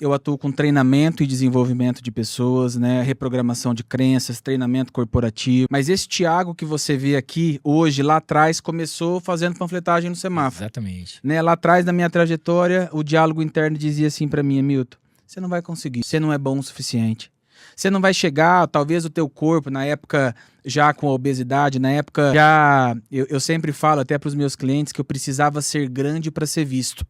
Eu atuo com treinamento e desenvolvimento de pessoas, né? Reprogramação de crenças, treinamento corporativo. Mas esse Thiago que você vê aqui hoje, lá atrás, começou fazendo panfletagem no semáforo. Exatamente. Né? Lá atrás, na minha trajetória, o diálogo interno dizia assim para mim: Hamilton, você não vai conseguir, você não é bom o suficiente. Você não vai chegar, talvez o teu corpo, na época já com a obesidade, na época já, eu sempre falo até para os meus clientes que eu precisava ser grande para ser visto.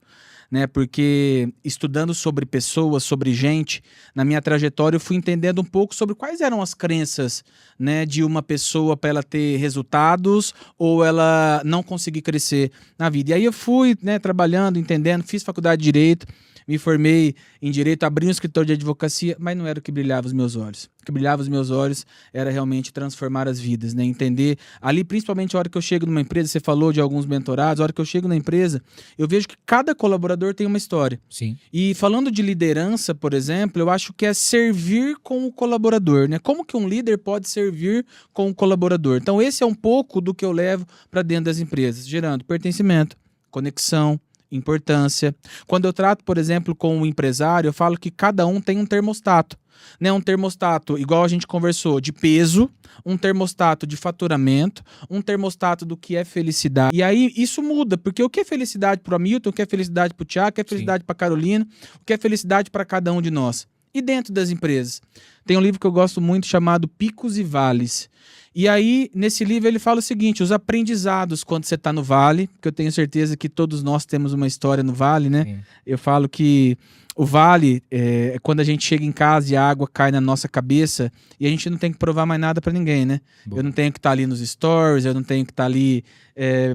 Né? Porque estudando sobre pessoas, sobre gente, na minha trajetória eu fui entendendo um pouco sobre quais eram as crenças, né, de uma pessoa para ela ter resultados ou ela não conseguir crescer na vida. E aí eu fui, né, trabalhando, entendendo, fiz faculdade de Direito, me formei em Direito, abri um escritório de advocacia, mas não era o que brilhava os meus olhos. O que brilhava os meus olhos era realmente transformar as vidas, né? Entender, ali principalmente a hora que eu chego numa empresa, você falou de alguns mentorados, a hora que eu chego na empresa, eu vejo que cada colaborador tem uma história. Sim. E falando de liderança, por exemplo, eu acho que é servir com o colaborador, né? Como que um líder pode servir com o colaborador? Então esse é um pouco do que eu levo para dentro das empresas, gerando pertencimento, conexão, importância. Quando eu trato, por exemplo, com um empresário, eu falo que cada um tem um termostato. Né, um termostato, igual a gente conversou, de peso, um termostato de faturamento, um termostato do que é felicidade. E aí isso muda, porque o que é felicidade para o Hamilton, o que é felicidade para o Thiago, o que é felicidade para a Carolina, o que é felicidade para cada um de nós. E dentro das empresas? Tem um livro que eu gosto muito chamado Picos e Vales. E aí, nesse livro, ele fala o seguinte: os aprendizados quando você está no vale, que eu tenho certeza que todos nós temos uma história no vale, né? Sim. Eu falo que o vale é quando a gente chega em casa e a água cai na nossa cabeça e a gente não tem que provar mais nada para ninguém, né? Boa. Eu não tenho que estar ali nos stories, eu não tenho que estar ali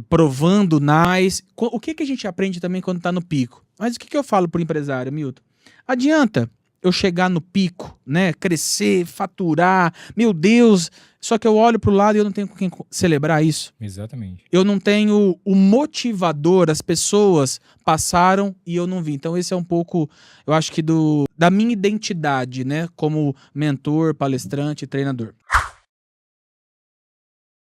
provando nada. Mas o que a gente aprende também quando está no pico? Mas o que eu falo pro empresário, Milton? Adianta eu chegar no pico, né? Crescer, faturar, meu Deus, só que eu olho pro lado e eu não tenho com quem celebrar isso. Exatamente. Eu não tenho o motivador, as pessoas passaram e eu não vi. Então esse é um pouco, eu acho que da minha identidade, né? Como mentor, palestrante e treinador.